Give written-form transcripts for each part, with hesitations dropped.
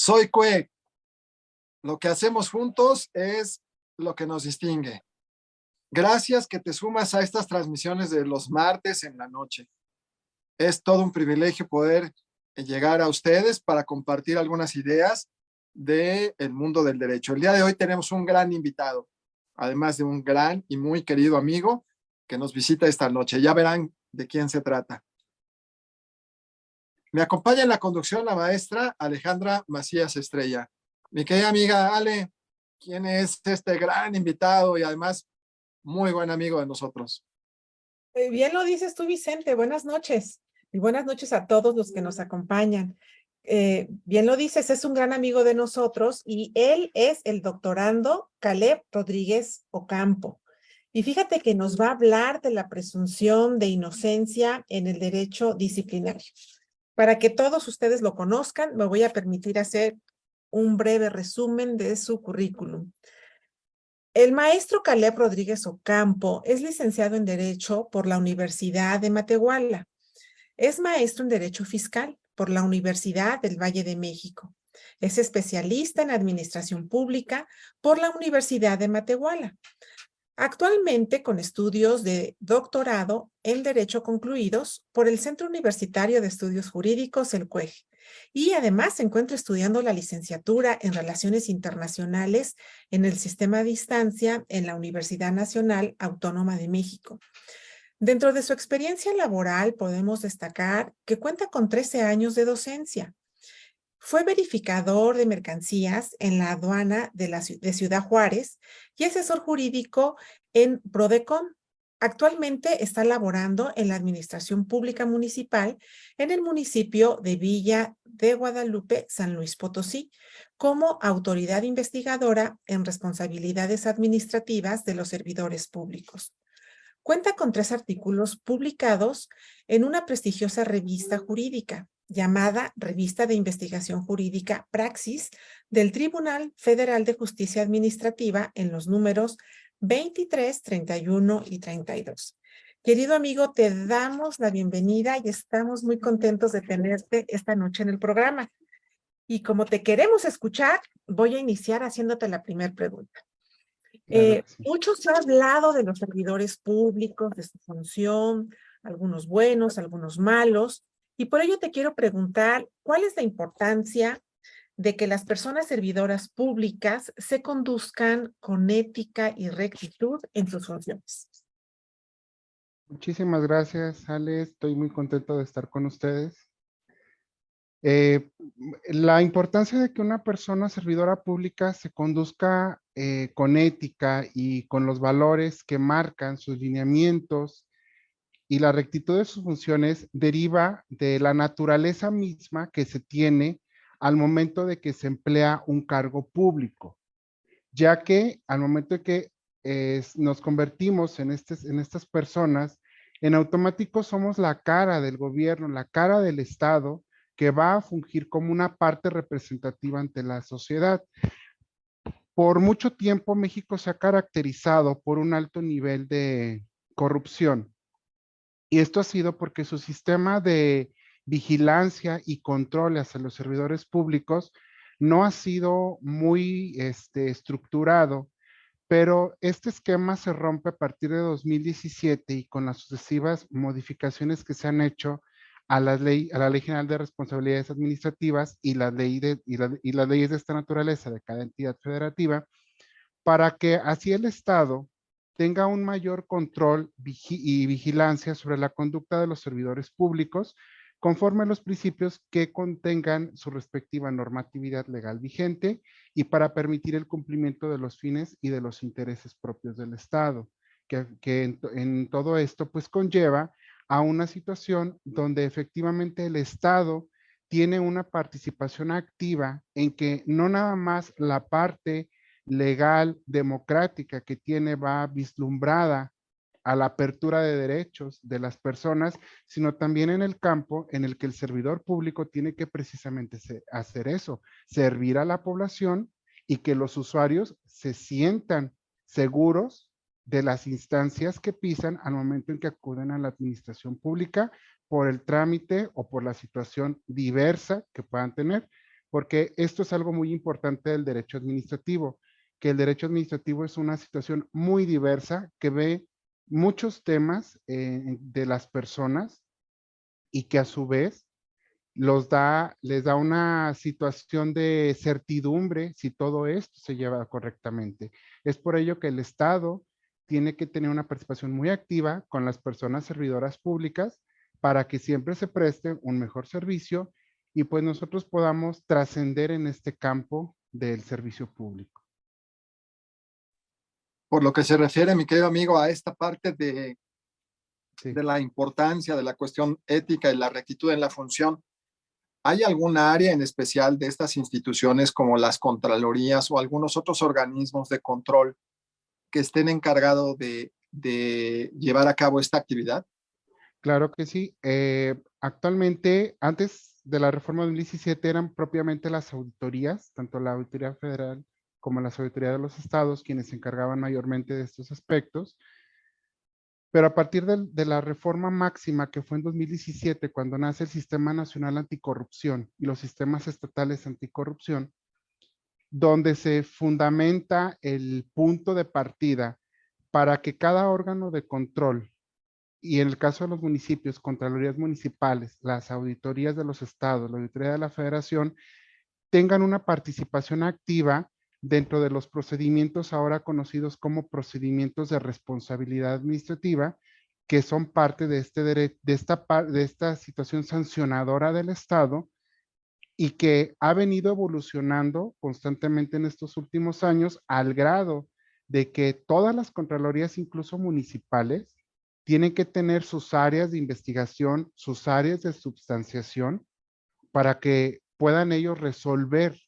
Soy Cue. Lo que hacemos juntos es lo que nos distingue. Gracias que te sumas a estas transmisiones de los martes en la noche. Es todo un privilegio poder llegar a ustedes para compartir algunas ideas del mundo del derecho. El día de hoy tenemos un gran invitado, además de un gran y muy querido amigo que nos visita esta noche. Ya verán de quién se trata. Me acompaña en la conducción la maestra Alejandra Macías Estrella. Mi querida amiga Ale, ¿quién es este gran invitado y además muy buen amigo de nosotros? Bien lo dices tú, Vicente. Buenas noches. Y buenas noches a todos los que nos acompañan. Bien lo dices, es un gran amigo de nosotros y él es el doctorando Caleb Rodríguez Ocampo. Y fíjate que nos va a hablar de la presunción de inocencia en el derecho disciplinario. Para que todos ustedes lo conozcan, me voy a permitir hacer un breve resumen de su currículum. El maestro Caleb Rodríguez Ocampo es licenciado en Derecho por la Universidad de Matehuala. Es maestro en Derecho Fiscal por la Universidad del Valle de México. Es especialista en Administración Pública por la Universidad de Matehuala. Actualmente con estudios de doctorado en Derecho concluidos por el Centro Universitario de Estudios Jurídicos, el CUEG. Y además se encuentra estudiando la licenciatura en Relaciones Internacionales en el sistema a distancia en la Universidad Nacional Autónoma de México. Dentro de su experiencia laboral podemos destacar que cuenta con 13 años de docencia. Fue verificador de mercancías en la aduana de Ciudad Juárez y asesor jurídico en Prodecon. Actualmente está laborando en la Administración Pública Municipal en el municipio de Villa de Guadalupe, San Luis Potosí, como autoridad investigadora en responsabilidades administrativas de los servidores públicos. Cuenta con 3 artículos publicados en una prestigiosa revista jurídica llamada Revista de Investigación Jurídica Praxis del Tribunal Federal de Justicia Administrativa en los números 23, 31 y 32. Querido amigo, te damos la bienvenida y estamos muy contentos de tenerte esta noche en el programa. Y como te queremos escuchar, voy a iniciar haciéndote la primera pregunta. Claro que sí. Mucho se ha hablado de los servidores públicos, de su función, algunos buenos, algunos malos, y por ello te quiero preguntar, ¿cuál es la importancia de que las personas servidoras públicas se conduzcan con ética y rectitud en sus funciones? Muchísimas gracias, Ale. Estoy muy contento de estar con ustedes. La importancia de que una persona servidora pública se conduzca con ética y con los valores que marcan sus lineamientos y la rectitud de sus funciones deriva de la naturaleza misma que se tiene al momento de que se emplea un cargo público, ya que al momento de que nos convertimos en estas personas, en automático somos la cara del gobierno, la cara del Estado, que va a fungir como una parte representativa ante la sociedad. Por mucho tiempo México se ha caracterizado por un alto nivel de corrupción. Y esto ha sido porque su sistema de vigilancia y control hacia los servidores públicos no ha sido muy estructurado, pero este esquema se rompe a partir de 2017 y con las sucesivas modificaciones que se han hecho a la Ley General de Responsabilidades Administrativas y las leyes de esta naturaleza de cada entidad federativa, para que así el Estado tenga un mayor control y vigilancia sobre la conducta de los servidores públicos conforme a los principios que contengan su respectiva normatividad legal vigente y para permitir el cumplimiento de los fines y de los intereses propios del Estado, que en todo esto pues conlleva a una situación donde efectivamente el Estado tiene una participación activa en que no nada más la parte legal, democrática que tiene va vislumbrada a la apertura de derechos de las personas, sino también en el campo en el que el servidor público tiene que precisamente hacer eso, servir a la población y que los usuarios se sientan seguros de las instancias que pisan al momento en que acuden a la administración pública por el trámite o por la situación diversa que puedan tener. porque esto es algo muy importante del derecho administrativo, que el derecho administrativo es una situación muy diversa que ve muchos temas de las personas y que a su vez les da una situación de certidumbre si todo esto se lleva correctamente. Es por ello que el Estado tiene que tener una participación muy activa con las personas servidoras públicas para que siempre se preste un mejor servicio y pues nosotros podamos trascender en este campo del servicio público. Por lo que se refiere, mi querido amigo, a esta parte Sí. de la importancia de la cuestión ética y la rectitud en la función, ¿hay alguna área en especial de estas instituciones como las contralorías o algunos otros organismos de control que estén encargados de llevar a cabo esta actividad? Claro que sí. Actualmente, antes de la reforma de 2017, eran propiamente las auditorías, tanto la Auditoría Federal como las auditorías de los estados, quienes se encargaban mayormente de estos aspectos. Pero a partir de la reforma máxima que fue en 2017, cuando nace el Sistema Nacional Anticorrupción y los sistemas estatales anticorrupción, donde se fundamenta el punto de partida para que cada órgano de control, y en el caso de los municipios, contralorías municipales, las auditorías de los estados, la auditoría de la federación, tengan una participación activa dentro de los procedimientos ahora conocidos como procedimientos de responsabilidad administrativa, que son parte de, de esta situación sancionadora del Estado y que ha venido evolucionando constantemente en estos últimos años al grado de que todas las contralorías, incluso municipales, tienen que tener sus áreas de investigación, sus áreas de substanciación, para que puedan ellos resolver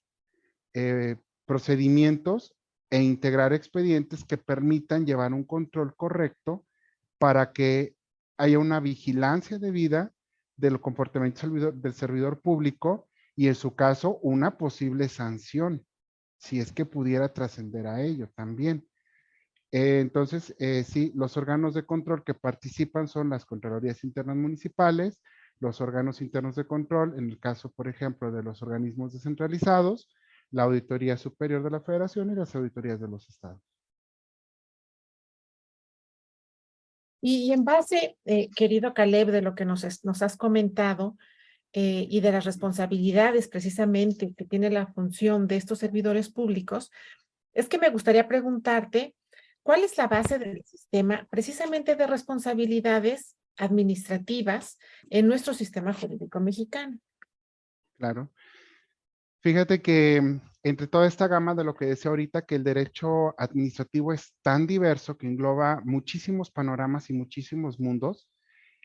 procedimientos e integrar expedientes que permitan llevar un control correcto para que haya una vigilancia debida del comportamiento del servidor público y en su caso una posible sanción, si es que pudiera trascender a ello también. Entonces, sí, los órganos de control que participan son las Contralorías Internas Municipales, los órganos internos de control, en el caso, por ejemplo, de los organismos descentralizados, la Auditoría Superior de la Federación y las auditorías de los estados. Y en base, querido Caleb, de lo que nos has comentado y de las responsabilidades precisamente que tiene la función de estos servidores públicos, es que me gustaría preguntarte, ¿cuál es la base del sistema precisamente de responsabilidades administrativas en nuestro sistema jurídico mexicano? Claro. Fíjate que entre toda esta gama de lo que decía ahorita, que el derecho administrativo es tan diverso que engloba muchísimos panoramas y muchísimos mundos,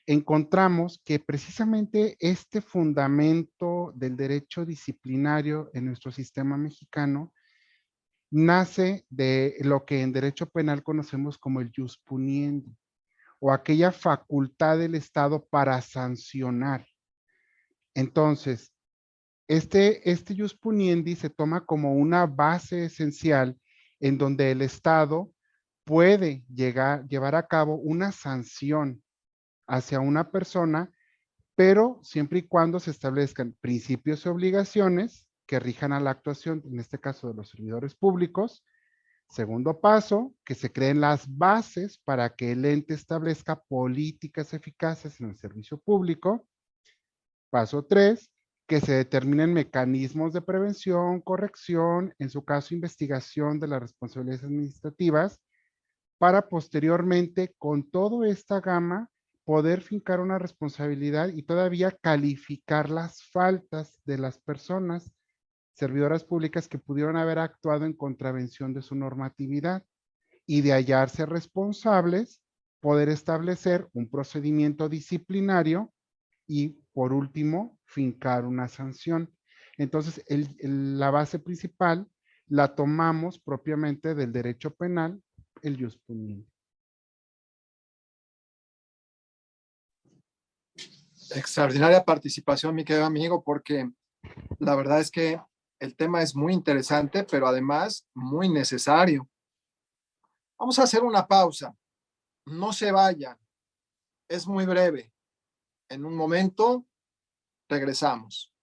encontramos que precisamente este fundamento del derecho disciplinario en nuestro sistema mexicano nace de lo que en derecho penal conocemos como el jus puniendi, o aquella facultad del Estado para sancionar. Entonces, este jus puniendi se toma como una base esencial en donde el Estado puede llevar a cabo una sanción hacia una persona, pero siempre y cuando se establezcan principios y obligaciones que rijan a la actuación, en este caso de los servidores públicos. Segundo paso, que se creen las bases para que el ente establezca políticas eficaces en el servicio público. Paso 3, que se determinen mecanismos de prevención, corrección, en su caso investigación de las responsabilidades administrativas, para posteriormente, con toda esta gama, poder fincar una responsabilidad y todavía calificar las faltas de las personas servidoras públicas que pudieron haber actuado en contravención de su normatividad y de hallarse responsables, poder establecer un procedimiento disciplinario y, por último, fincar una sanción. Entonces, la base principal la tomamos propiamente del derecho penal, el jus puniendi. Extraordinaria participación, mi querido amigo, porque la verdad es que el tema es muy interesante, pero además muy necesario. Vamos a hacer una pausa. No se vayan. Es muy breve. En un momento regresamos.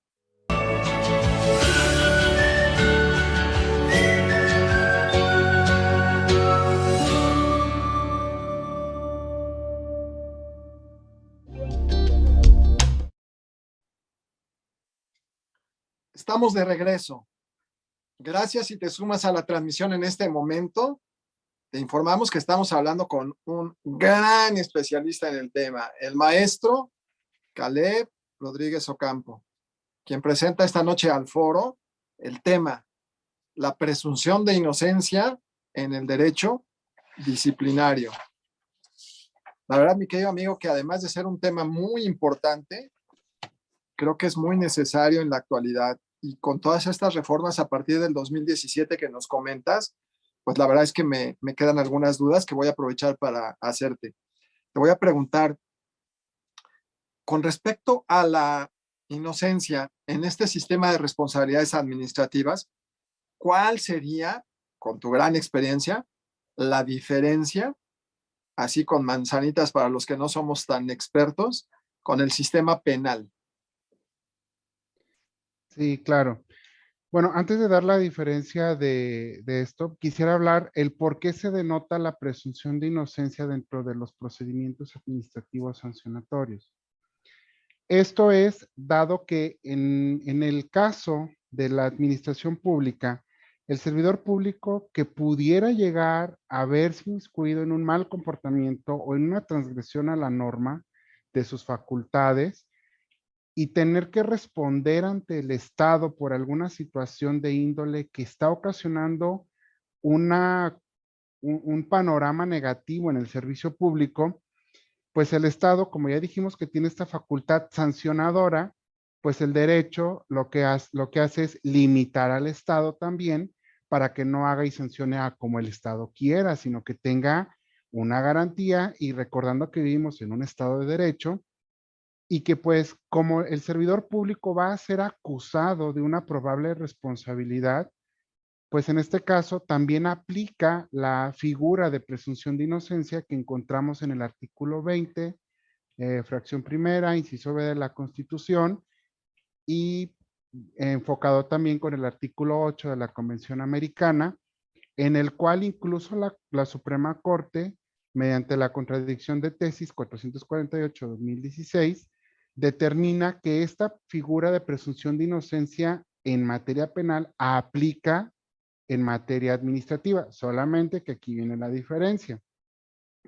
Estamos de regreso. Gracias si te sumas a la transmisión en este momento. Te informamos que estamos hablando con un gran especialista en el tema, el maestro Caleb Rodríguez Ocampo, quien presenta esta noche al foro el tema, la presunción de inocencia en el derecho disciplinario. La verdad, mi querido amigo, que además de ser un tema muy importante, creo que es muy necesario en la actualidad. Y con todas estas reformas a partir del 2017 que nos comentas, pues la verdad es que me quedan algunas dudas que voy a aprovechar para hacerte. Te voy a preguntar, con respecto a la inocencia en este sistema de responsabilidades administrativas, ¿cuál sería, con tu gran experiencia, la diferencia, así con manzanitas para los que no somos tan expertos, con el sistema penal? Sí, claro. Bueno, antes de dar la diferencia de esto, quisiera hablar el por qué se denota la presunción de inocencia dentro de los procedimientos administrativos sancionatorios. Esto es dado que en el caso de la administración pública, el servidor público que pudiera llegar a verse inmiscuido en un mal comportamiento o en una transgresión a la norma de sus facultades, y tener que responder ante el Estado por alguna situación de índole que está ocasionando un panorama negativo en el servicio público, pues el Estado, como ya dijimos que tiene esta facultad sancionadora, pues el derecho lo que hace es limitar al Estado también para que no haga y sancione a como el Estado quiera, sino que tenga una garantía, y recordando que vivimos en un Estado de derecho, y que pues como el servidor público va a ser acusado de una probable responsabilidad, pues en este caso también aplica la figura de presunción de inocencia que encontramos en el artículo 20, fracción primera, inciso B de la Constitución, y enfocado también con el artículo 8 de la Convención Americana, en el cual incluso la Suprema Corte, mediante la contradicción de tesis 448-2016, determina que esta figura de presunción de inocencia en materia penal aplica en materia administrativa, solamente que aquí viene la diferencia,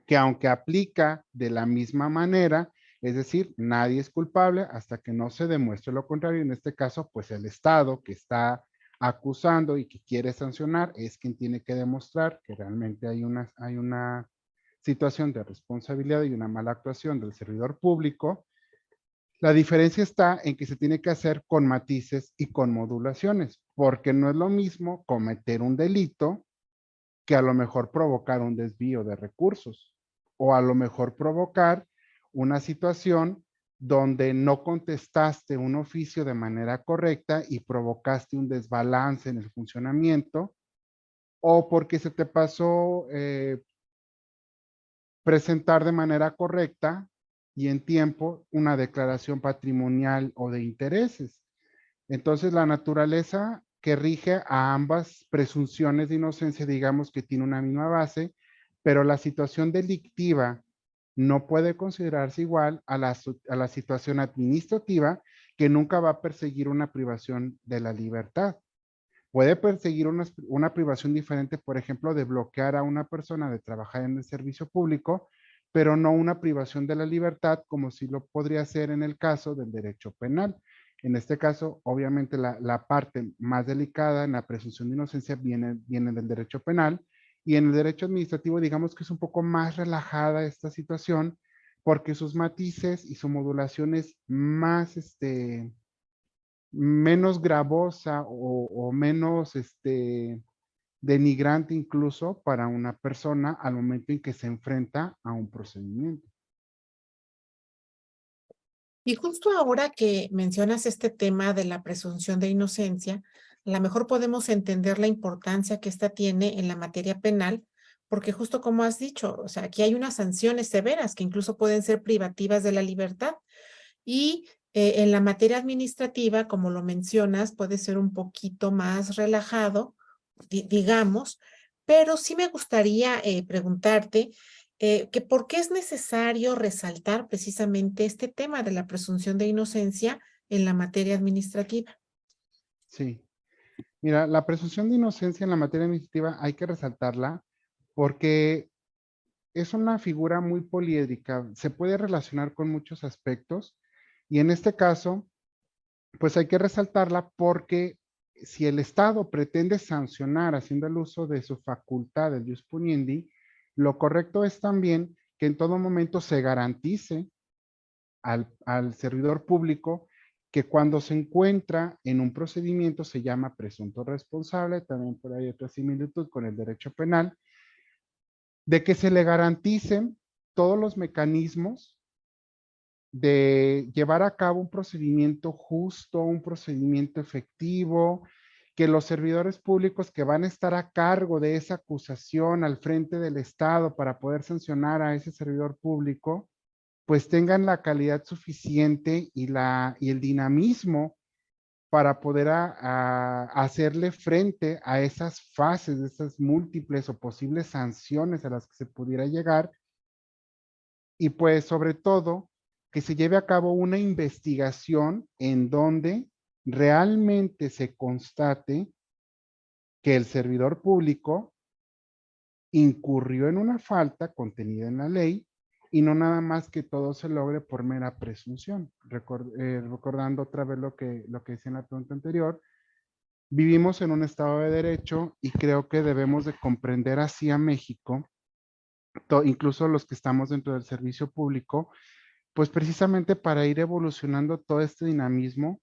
que aunque aplica de la misma manera, es decir, nadie es culpable hasta que no se demuestre lo contrario. En este caso, pues el Estado que está acusando y que quiere sancionar es quien tiene que demostrar que realmente hay una situación de responsabilidad y una mala actuación del servidor público. La diferencia está en que se tiene que hacer con matices y con modulaciones, porque no es lo mismo cometer un delito que a lo mejor provocar un desvío de recursos, o a lo mejor provocar una situación donde no contestaste un oficio de manera correcta y provocaste un desbalance en el funcionamiento, o porque se te pasó presentar de manera correcta y en tiempo una declaración patrimonial o de intereses. Entonces, la naturaleza que rige a ambas presunciones de inocencia, digamos que tiene una misma base, pero la situación delictiva no puede considerarse igual a la situación administrativa, que nunca va a perseguir una privación de la libertad. Puede perseguir una privación diferente, por ejemplo, de bloquear a una persona de trabajar en el servicio público, pero no una privación de la libertad como si lo podría hacer en el caso del derecho penal. En este caso, obviamente, la parte más delicada en la presunción de inocencia viene del derecho penal, y en el derecho administrativo digamos que es un poco más relajada esta situación, porque sus matices y su modulación es más, menos gravosa o menos denigrante incluso para una persona al momento en que se enfrenta a un procedimiento. Y justo ahora que mencionas este tema de la presunción de inocencia, a lo mejor podemos entender la importancia que esta tiene en la materia penal, porque justo como has dicho, o sea, aquí hay unas sanciones severas que incluso pueden ser privativas de la libertad. Y En la materia administrativa, como lo mencionas, puede ser un poquito más relajado, digamos, pero sí me gustaría preguntarte que por qué es necesario resaltar precisamente este tema de la presunción de inocencia en la materia administrativa. Sí. Mira, la presunción de inocencia en la materia administrativa hay que resaltarla porque es una figura muy poliédrica, se puede relacionar con muchos aspectos y en este caso, pues hay que resaltarla porque si el Estado pretende sancionar haciendo el uso de su facultad del jus puniendi, lo correcto es también que en todo momento se garantice al servidor público que cuando se encuentra en un procedimiento se llama presunto responsable, también por ahí otra similitud con el derecho penal, de que se le garanticen todos los mecanismos de llevar a cabo un procedimiento justo, un procedimiento efectivo, que los servidores públicos que van a estar a cargo de esa acusación al frente del Estado para poder sancionar a ese servidor público, pues tengan la calidad suficiente y el dinamismo para poder hacerle frente a esas fases, de esas múltiples o posibles sanciones a las que se pudiera llegar y pues sobre todo que se lleve a cabo una investigación en donde realmente se constate que el servidor público incurrió en una falta contenida en la ley y no nada más que todo se logre por mera presunción. Recordando otra vez lo que decía en la pregunta anterior, vivimos en un estado de derecho y creo que debemos de comprender así a México, incluso los que estamos dentro del servicio público, pues precisamente para ir evolucionando todo este dinamismo,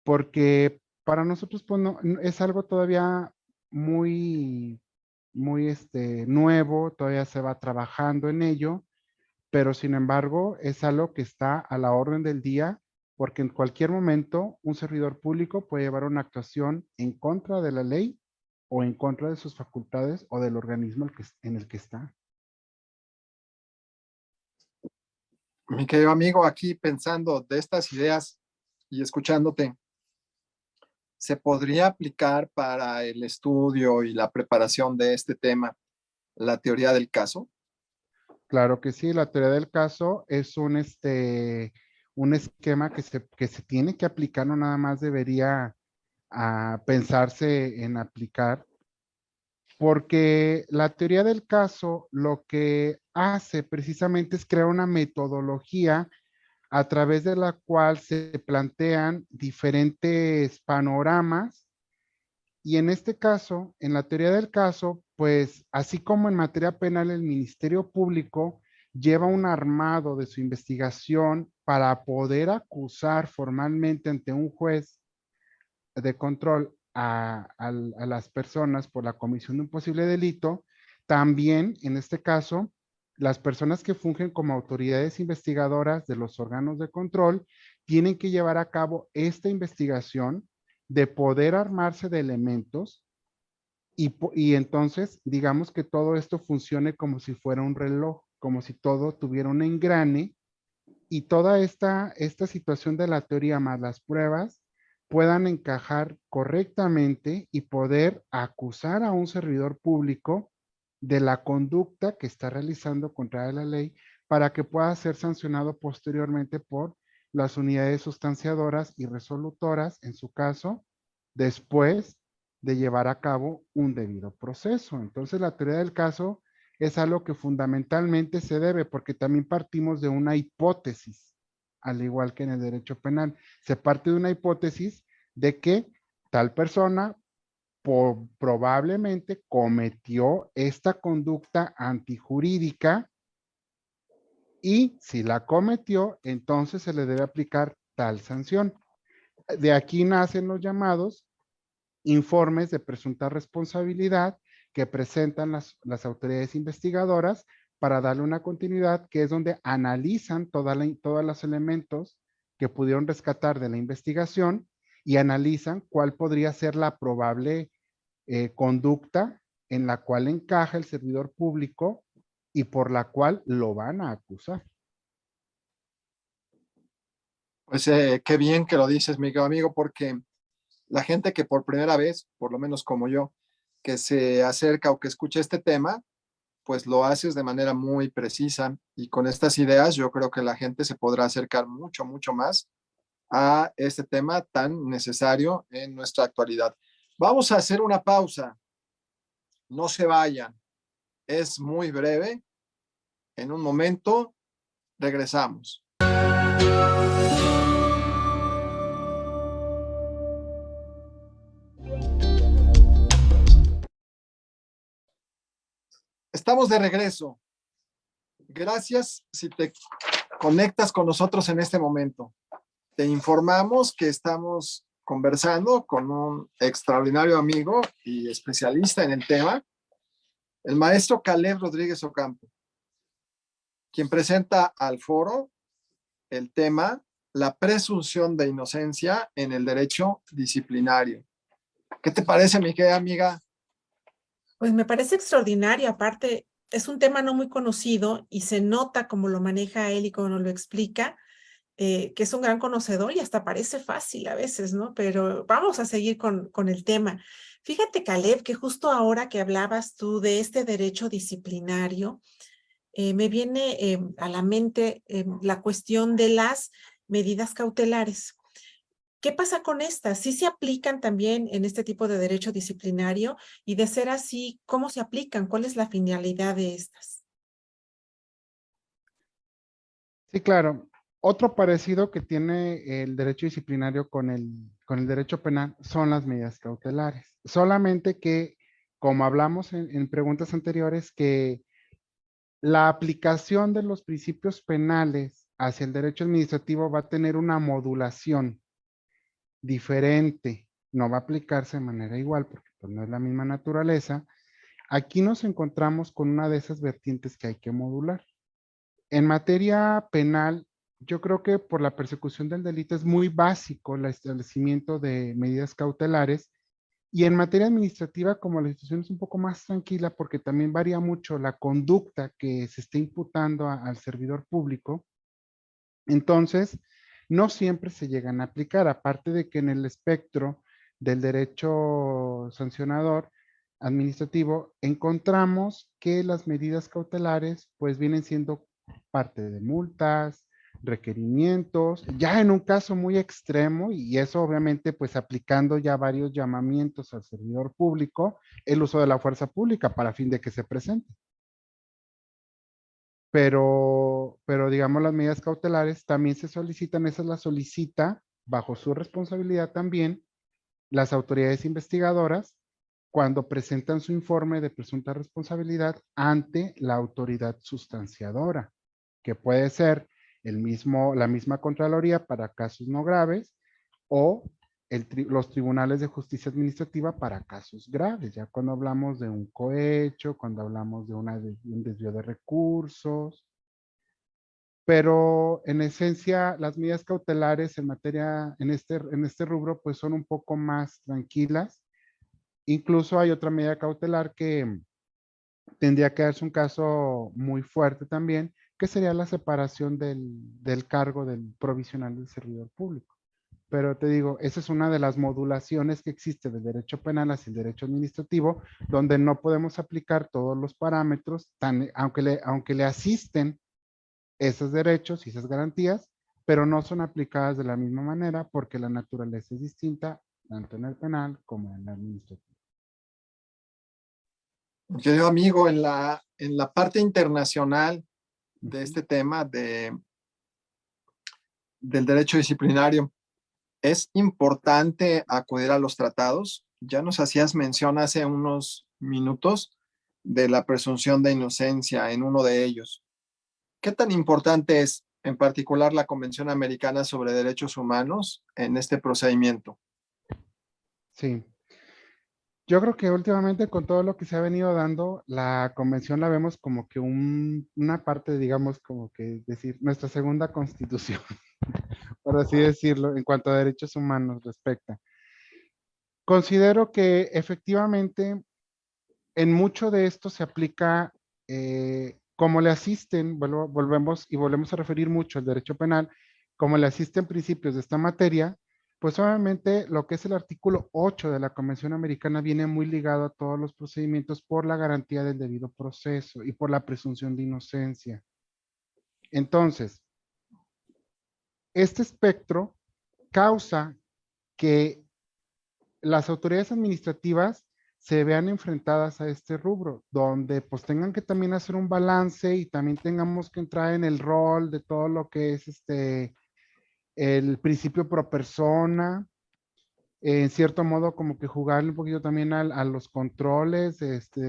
porque para nosotros pues, es algo todavía muy, muy nuevo, todavía se va trabajando en ello, pero sin embargo es algo que está a la orden del día, porque en cualquier momento un servidor público puede llevar una actuación en contra de la ley o en contra de sus facultades o del organismo en el que está. Mi querido amigo, aquí pensando de estas ideas y escuchándote, ¿se podría aplicar para el estudio y la preparación de este tema la teoría del caso? Claro que sí, la teoría del caso es un esquema que se tiene que aplicar, no nada más debería pensarse en aplicar, porque la teoría del caso lo que hace precisamente es crear una metodología a través de la cual se plantean diferentes panoramas y en este caso, en la teoría del caso, pues así como en materia penal el Ministerio Público lleva un armado de su investigación para poder acusar formalmente ante un juez de control a las personas por la comisión de un posible delito, también en este caso, las personas que fungen como autoridades investigadoras de los órganos de control tienen que llevar a cabo esta investigación de poder armarse de elementos y entonces digamos que todo esto funcione como si fuera un reloj, como si todo tuviera un engrane y toda esta situación de la teoría más las pruebas puedan encajar correctamente y poder acusar a un servidor público de la conducta que está realizando contra la ley para que pueda ser sancionado posteriormente por las unidades sustanciadoras y resolutoras, en su caso, después de llevar a cabo un debido proceso. Entonces, la teoría del caso es algo que fundamentalmente se debe, porque también partimos de una hipótesis, al igual que en el derecho penal. Se parte de una hipótesis de que tal persona probablemente cometió esta conducta antijurídica y si la cometió, entonces se le debe aplicar tal sanción. De aquí nacen los llamados informes de presunta responsabilidad que presentan las autoridades investigadoras para darle una continuidad, que es donde analizan todos los elementos que pudieron rescatar de la investigación y analizan cuál podría ser la probable conducta en la cual encaja el servidor público y por la cual lo van a acusar. Pues qué bien que lo dices, mi amigo, porque la gente que por primera vez, por lo menos como yo, que se acerca o que escucha este tema, pues lo haces de manera muy precisa y con estas ideas yo creo que la gente se podrá acercar mucho, mucho más a este tema tan necesario en nuestra actualidad. Vamos a hacer una pausa, no se vayan, es muy breve, en un momento regresamos. Estamos de regreso. Gracias si te conectas con nosotros en este momento. Te informamos que estamos conversando con un extraordinario amigo y especialista en el tema, el maestro Caleb Rodríguez Ocampo, quien presenta al foro el tema la presunción de inocencia en el derecho disciplinario. ¿Qué te parece, mi querida amiga? Pues me parece extraordinario. Aparte, es un tema no muy conocido y se nota cómo lo maneja él y cómo nos lo explica, que es un gran conocedor y hasta parece fácil a veces, ¿no? Pero vamos a seguir con el tema. Fíjate, Caleb, que justo ahora que hablabas tú de este derecho disciplinario, me viene a la mente la cuestión de las medidas cautelares. ¿Qué pasa con estas? ¿Sí se aplican también en este tipo de derecho disciplinario? Y de ser así, ¿cómo se aplican? ¿Cuál es la finalidad de estas? Sí, claro. Otro parecido que tiene el derecho disciplinario con el derecho penal son las medidas cautelares. Solamente que, como hablamos en preguntas anteriores, que la aplicación de los principios penales hacia el derecho administrativo va a tener una modulación diferente. No va a aplicarse de manera igual porque pues, no es la misma naturaleza. Aquí nos encontramos con una de esas vertientes que hay que modular. En materia penal, yo creo que por la persecución del delito es muy básico el establecimiento de medidas cautelares y en materia administrativa, como la situación es un poco más tranquila porque también varía mucho la conducta que se está imputando al servidor público, entonces no siempre se llegan a aplicar, aparte de que en el espectro del derecho sancionador administrativo encontramos que las medidas cautelares pues vienen siendo parte de multas, requerimientos, ya en un caso muy extremo, y eso obviamente pues aplicando ya varios llamamientos al servidor público, el uso de la fuerza pública para fin de que se presente. Pero digamos las medidas cautelares también se solicitan, esa la solicita bajo su responsabilidad también las autoridades investigadoras cuando presentan su informe de presunta responsabilidad ante la autoridad sustanciadora, que puede ser la misma Contraloría para casos no graves o los tribunales de justicia administrativa para casos graves, ya cuando hablamos de un cohecho, cuando hablamos de un desvío de recursos, pero en esencia las medidas cautelares en materia, en este rubro, pues son un poco más tranquilas. Incluso hay otra medida cautelar que tendría que darse un caso muy fuerte también, que sería la separación del cargo del provisional del servidor público. Pero te digo, esa es una de las modulaciones que existe del derecho penal hacia el derecho administrativo, donde no podemos aplicar todos los parámetros, aunque le asisten esos derechos y esas garantías, pero no son aplicadas de la misma manera porque la naturaleza es distinta, tanto en el penal como en el administrativo. Querido amigo, en la parte internacional de este tema del derecho disciplinario, es importante acudir a los tratados. Ya nos hacías mención hace unos minutos de la presunción de inocencia en uno de ellos. ¿Qué tan importante es, en particular, la Convención Americana sobre Derechos Humanos en este procedimiento? Sí, yo creo que últimamente con todo lo que se ha venido dando, la convención la vemos como que una parte, digamos, como que decir, nuestra segunda constitución, por así decirlo, en cuanto a derechos humanos respecta. Considero que efectivamente en mucho de esto se aplica, como le asisten, volvemos a referir mucho al derecho penal, como le asisten principios de esta materia, pues obviamente lo que es el artículo 8 de la Convención Americana viene muy ligado a todos los procedimientos por la garantía del debido proceso y por la presunción de inocencia. Entonces, este espectro causa que las autoridades administrativas se vean enfrentadas a este rubro, donde pues tengan que también hacer un balance y también tengamos que entrar en el rol de todo lo que es el principio pro persona, en cierto modo como que jugarle un poquito también a los controles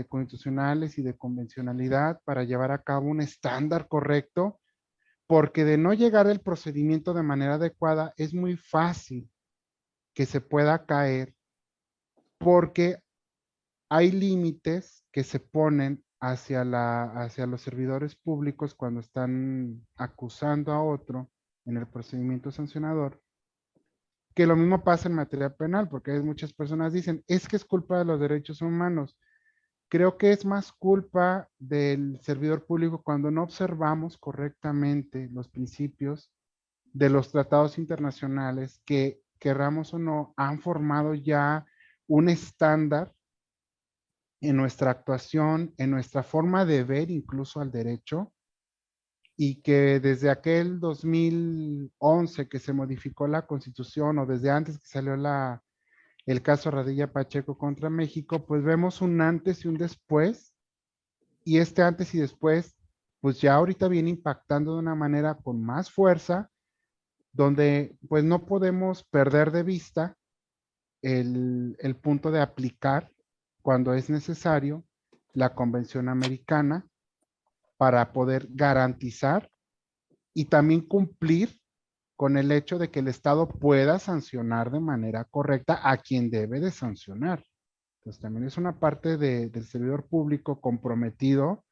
constitucionales y de convencionalidad para llevar a cabo un estándar correcto, porque de no llegar el procedimiento de manera adecuada es muy fácil que se pueda caer, porque hay límites que se ponen hacia los servidores públicos cuando están acusando a otro en el procedimiento sancionador, que lo mismo pasa en materia penal, porque muchas personas dicen, es que es culpa de los derechos humanos. Creo que es más culpa del servidor público cuando no observamos correctamente los principios de los tratados internacionales que, querramos o no, han formado ya un estándar en nuestra actuación, en nuestra forma de ver incluso al derecho, y que desde aquel 2011 que se modificó la Constitución o desde antes que salió el caso Radilla Pacheco contra México, pues vemos un antes y un después, y este antes y después, pues ya ahorita viene impactando de una manera con más fuerza, donde pues no podemos perder de vista el punto de aplicar cuando es necesario la Convención Americana para poder garantizar y también cumplir con el hecho de que el Estado pueda sancionar de manera correcta a quien debe de sancionar. Entonces también es una parte del servidor público comprometido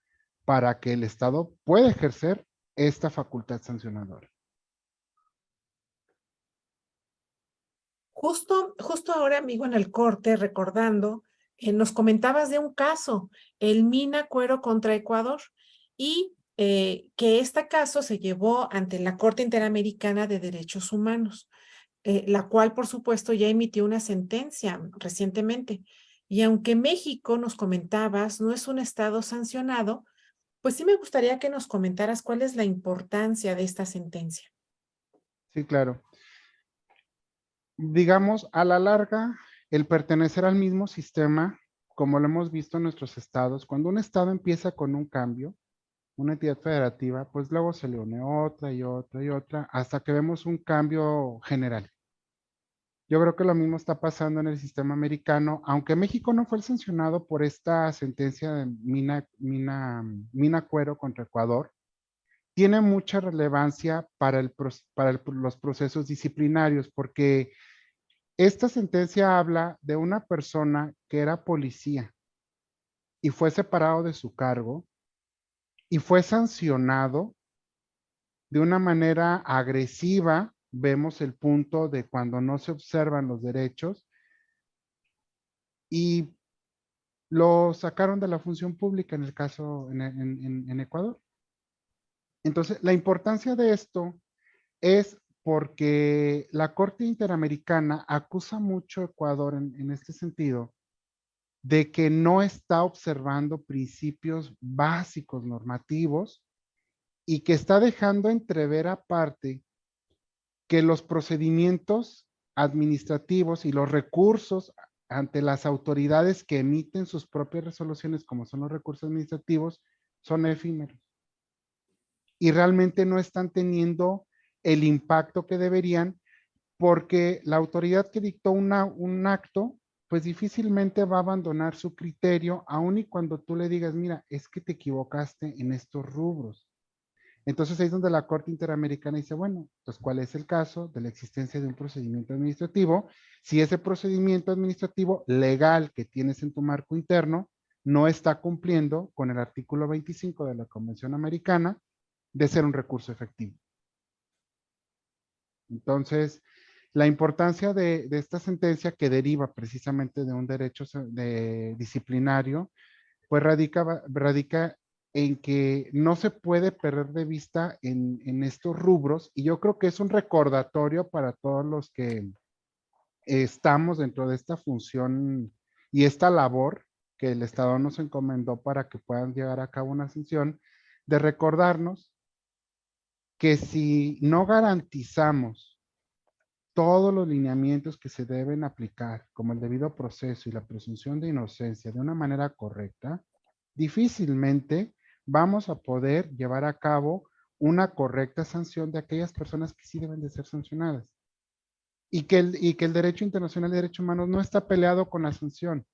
para que el Estado pueda ejercer esta facultad sancionadora. Justo ahora, amigo, en el corte, recordando, nos comentabas de un caso, el Mina Cuero contra Ecuador, y que este caso se llevó ante la Corte Interamericana de Derechos Humanos, la cual, por supuesto, ya emitió una sentencia recientemente. Y aunque México, nos comentabas, no es un estado sancionado, pues sí me gustaría que nos comentaras cuál es la importancia de esta sentencia. Sí, claro. Digamos, a la larga, el pertenecer al mismo sistema, como lo hemos visto en nuestros estados, cuando un estado empieza con un cambio, una entidad federativa, pues luego se le une otra y otra y otra, hasta que vemos un cambio general. Yo creo que lo mismo está pasando en el sistema americano, aunque México no fue el sancionado por esta sentencia de Mina Cuero contra Ecuador, tiene mucha relevancia para los procesos disciplinarios, porque esta sentencia habla de una persona que era policía y fue separado de su cargo y fue sancionado de una manera agresiva. Vemos el punto de cuando no se observan los derechos y lo sacaron de la función pública en el caso en Ecuador. Entonces, la importancia de esto es porque la Corte Interamericana acusa mucho a Ecuador en este sentido de que no está observando principios básicos normativos y que está dejando entrever aparte que los procedimientos administrativos y los recursos ante las autoridades que emiten sus propias resoluciones, como son los recursos administrativos, son efímeros. Y realmente no están teniendo el impacto que deberían, porque la autoridad que dictó un acto, pues difícilmente va a abandonar su criterio, aun y cuando tú le digas, mira, es que te equivocaste en estos rubros. Entonces ahí es donde la Corte Interamericana dice, bueno, pues ¿cuál es el caso de la existencia de un procedimiento administrativo? Si ese procedimiento administrativo legal que tienes en tu marco interno no está cumpliendo con el artículo 25 de la Convención Americana de ser un recurso efectivo. Entonces, la importancia de esta sentencia que deriva precisamente de un derecho disciplinario, pues radica en que no se puede perder de vista en estos rubros, y yo creo que es un recordatorio para todos los que estamos dentro de esta función y esta labor que el Estado nos encomendó para que puedan llevar a cabo una sanción, de recordarnos que si no garantizamos todos los lineamientos que se deben aplicar, como el debido proceso y la presunción de inocencia de una manera correcta, difícilmente vamos a poder llevar a cabo una correcta sanción de aquellas personas que sí deben de ser sancionadas. Y que el derecho internacional de derechos humanos no está peleado con la sanción,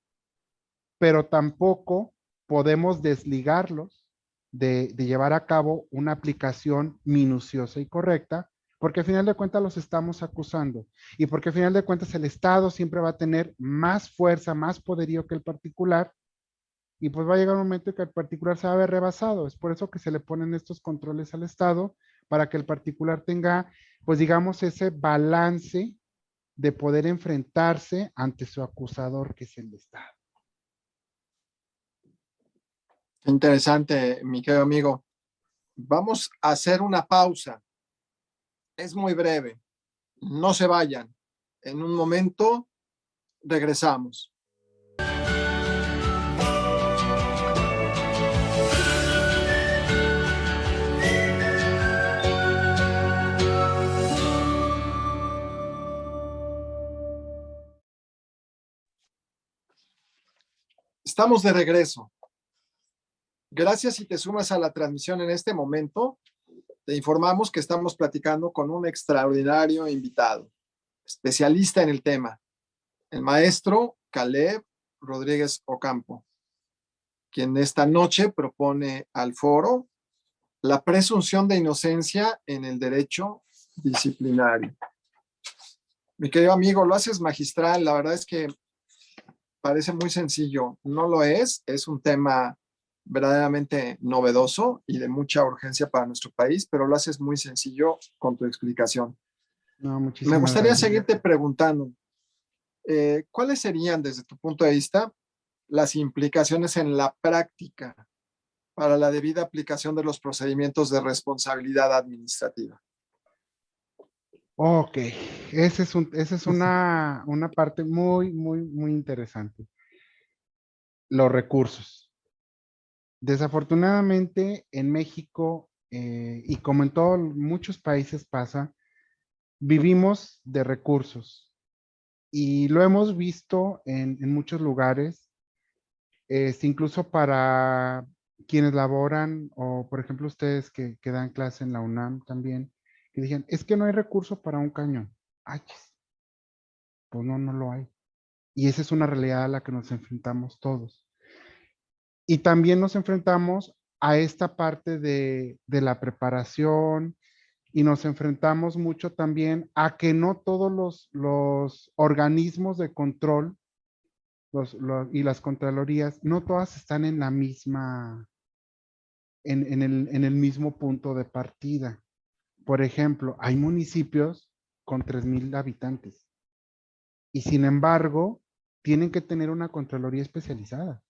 pero tampoco podemos desligarlos de llevar a cabo una aplicación minuciosa y correcta, porque al final de cuentas los estamos acusando, y porque al final de cuentas el Estado siempre va a tener más fuerza, más poderío que el particular, y pues va a llegar un momento en que el particular se va a ver rebasado. Es por eso que se le ponen estos controles al Estado, para que el particular tenga, pues digamos, ese balance de poder enfrentarse ante su acusador, que es el Estado. Qué interesante, mi querido amigo. Vamos a hacer una pausa. Es muy breve. No se vayan. En un momento regresamos. Estamos de regreso. Gracias si te sumas a la transmisión en este momento. Te informamos que estamos platicando con un extraordinario invitado, especialista en el tema, el maestro Caleb Rodríguez Ocampo, quien esta noche propone al foro la presunción de inocencia en el derecho disciplinario. Mi querido amigo, lo haces magistral. La verdad es que parece muy sencillo. No lo es. Es un tema verdaderamente novedoso y de mucha urgencia para nuestro país, pero lo haces muy sencillo con tu explicación. No, Me muchísimas gustaría gracias. seguirte preguntando, ¿cuáles serían desde tu punto de vista las implicaciones en la práctica para la debida aplicación de los procedimientos de responsabilidad administrativa? Ok, esa es una parte muy, muy, muy interesante. Los recursos. Desafortunadamente en México, y como en todos muchos países pasa, vivimos de recursos, y lo hemos visto en muchos lugares, incluso para quienes laboran, o por ejemplo ustedes que dan clase en la UNAM también, que dijeron, es que no hay recurso para un cañón. Ay, pues no, no lo hay. Y esa es una realidad a la que nos enfrentamos todos. Y también nos enfrentamos a esta parte de la preparación, y nos enfrentamos mucho también a que no todos los organismos de control y las contralorías, no todas están en la misma, en el mismo punto de partida. Por ejemplo, hay municipios con 3,000 habitantes, y sin embargo, tienen que tener una contraloría especializada.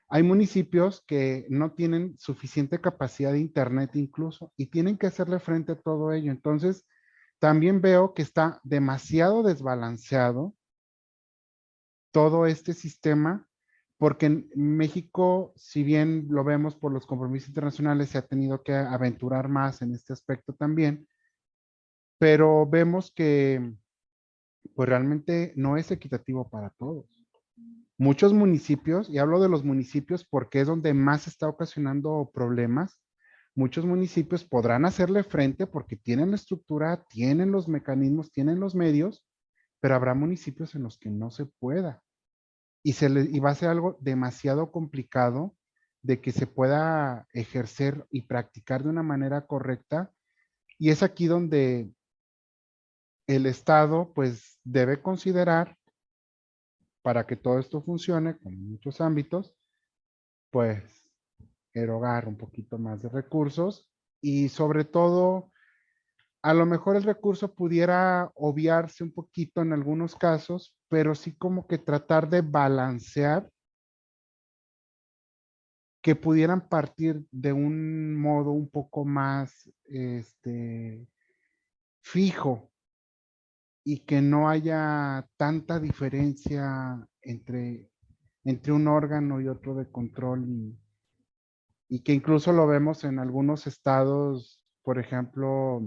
Hay municipios que no tienen suficiente capacidad de internet incluso, y tienen que hacerle frente a todo ello. Entonces, también veo que está demasiado desbalanceado todo este sistema, porque en México, si bien lo vemos por los compromisos internacionales, se ha tenido que aventurar más en este aspecto también, pero vemos que pues realmente no es equitativo para todos. Muchos municipios, y hablo de los municipios porque es donde más está ocasionando problemas, muchos municipios podrán hacerle frente porque tienen la estructura, tienen los mecanismos, tienen los medios, pero habrá municipios en los que no se pueda. Y va a ser algo demasiado complicado de que se pueda ejercer y practicar de una manera correcta. Y es aquí donde el Estado pues debe considerar, para que todo esto funcione, como en muchos ámbitos, pues erogar un poquito más de recursos, y sobre todo, a lo mejor el recurso pudiera obviarse un poquito en algunos casos, pero sí como que tratar de balancear que pudieran partir de un modo un poco más fijo y que no haya tanta diferencia entre un órgano y otro de control y que incluso lo vemos en algunos estados, por ejemplo,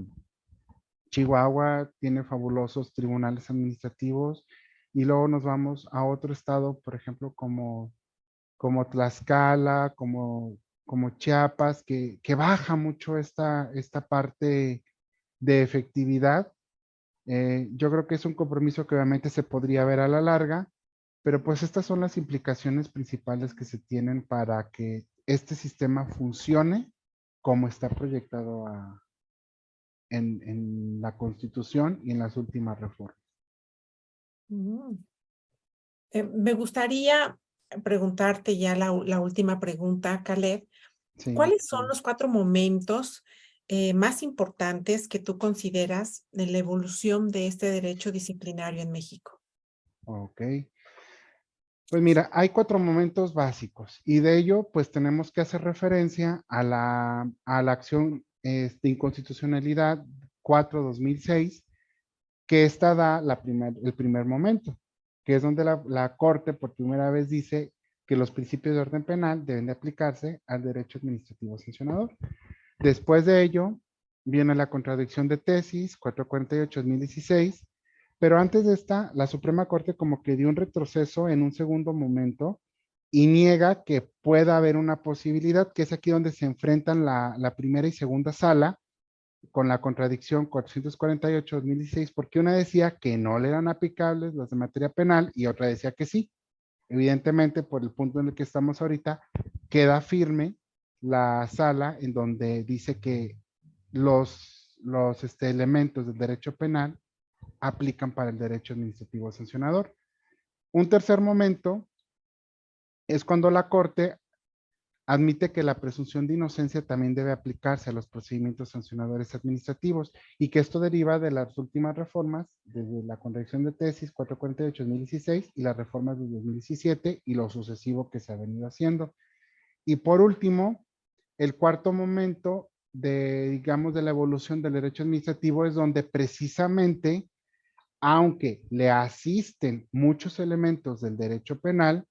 Chihuahua tiene fabulosos tribunales administrativos y luego nos vamos a otro estado, por ejemplo, como Tlaxcala, como Chiapas, que baja mucho esta parte de efectividad. Yo creo que es un compromiso que obviamente se podría ver a la larga, pero pues estas son las implicaciones principales que se tienen para que este sistema funcione como está proyectado en la Constitución y en las últimas reformas. Mm. Me gustaría preguntarte ya la última pregunta, Caleb. Sí. ¿Cuáles son los 4 momentos más importantes que tú consideras de la evolución de este derecho disciplinario en México? Ok. Pues mira, hay 4 momentos básicos y de ello pues tenemos que hacer referencia a la acción de inconstitucionalidad 4/2006, que esta da el primer momento, que es donde la Corte por primera vez dice que los principios de orden penal deben de aplicarse al derecho administrativo sancionador. Después de ello, viene la contradicción de tesis 448/2016, pero antes de esta, la Suprema Corte como que dio un retroceso en un segundo momento y niega que pueda haber una posibilidad, que es aquí donde se enfrentan la primera y segunda sala con la contradicción 448/2016, porque una decía que no le eran aplicables las de materia penal y otra decía que sí. Evidentemente, por el punto en el que estamos ahorita, queda firme la sala en donde dice que los elementos del derecho penal aplican para el derecho administrativo sancionador. Un tercer momento es cuando la Corte admite que la presunción de inocencia también debe aplicarse a los procedimientos sancionadores administrativos y que esto deriva de las últimas reformas, desde la contradicción de tesis 448/2016 y las reformas de 2017 y lo sucesivo que se ha venido haciendo. Y por último, el cuarto momento digamos, de la evolución del derecho administrativo es donde precisamente, aunque le asisten muchos elementos del derecho penal,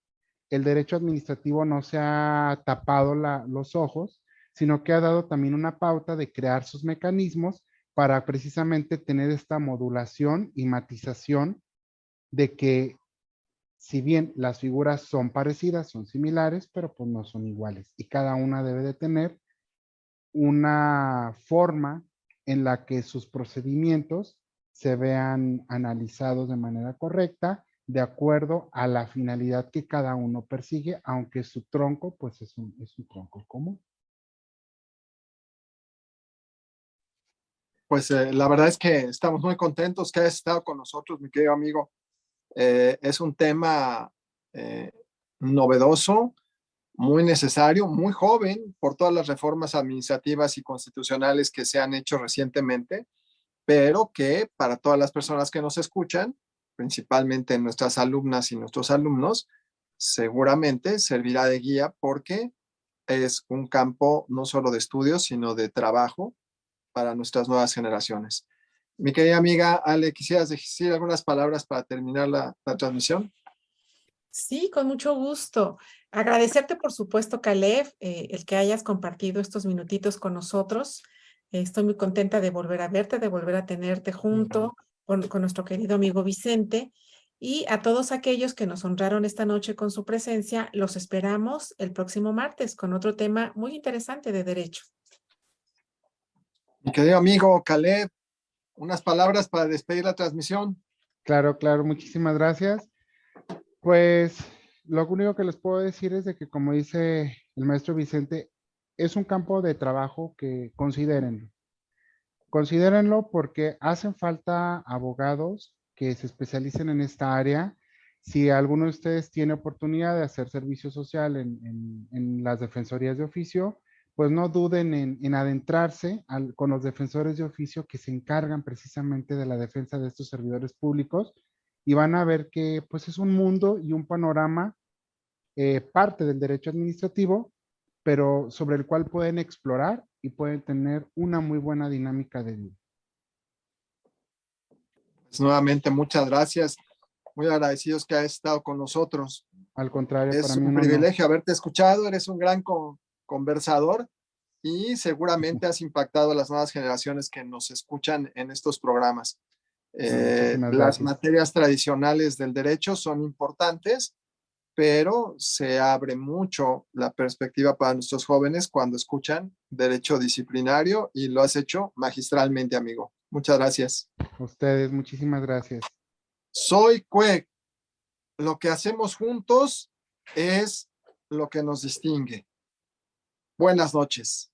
el derecho administrativo no se ha tapado los ojos, sino que ha dado también una pauta de crear sus mecanismos para precisamente tener esta modulación y matización de que si bien las figuras son parecidas, son similares, pero pues no son iguales. Y cada una debe de tener una forma en la que sus procedimientos se vean analizados de manera correcta, de acuerdo a la finalidad que cada uno persigue, aunque su tronco, pues es un tronco común. Pues la verdad es que estamos muy contentos que hayas estado con nosotros, mi querido amigo. Es un tema eh, novedoso, muy necesario, muy joven por todas las reformas administrativas y constitucionales que se han hecho recientemente, pero que para todas las personas que nos escuchan, principalmente nuestras alumnas y nuestros alumnos, seguramente servirá de guía porque es un campo no solo de estudios, sino de trabajo para nuestras nuevas generaciones. Mi querida amiga Ale, ¿quisieras decir algunas palabras para terminar la transmisión? Sí, con mucho gusto. Agradecerte, por supuesto, Caleb, el que hayas compartido estos minutitos con nosotros. Estoy muy contenta de volver a verte, de volver a tenerte junto con nuestro querido amigo Vicente. Y a todos aquellos que nos honraron esta noche con su presencia, los esperamos el próximo martes con otro tema muy interesante de derecho. Mi querido amigo Caleb, unas palabras para despedir la transmisión. Claro, claro, muchísimas gracias. Pues lo único que les puedo decir es de que, como dice el maestro Vicente, es un campo de trabajo que consideren. Considérenlo porque hacen falta abogados que se especialicen en esta área. Si alguno de ustedes tiene oportunidad de hacer servicio social en las defensorías de oficio, pues no duden en adentrarse con los defensores de oficio que se encargan precisamente de la defensa de estos servidores públicos y van a ver que pues es un mundo y un panorama parte del derecho administrativo, pero sobre el cual pueden explorar y pueden tener una muy buena dinámica de vida. Pues nuevamente, muchas gracias. Muy agradecidos que hayas estado con nosotros. Al contrario, Es para mí un un honor. privilegio haberte escuchado. Eres un gran conversador y seguramente has impactado a las nuevas generaciones que nos escuchan en estos programas. Muchísimas Las gracias. materias tradicionales del derecho son importantes, pero se abre mucho la perspectiva para nuestros jóvenes cuando escuchan derecho disciplinario y lo has hecho magistralmente, amigo. Muchas gracias. Ustedes, muchísimas gracias. Soy Cue. Lo que hacemos juntos es lo que nos distingue. Buenas noches.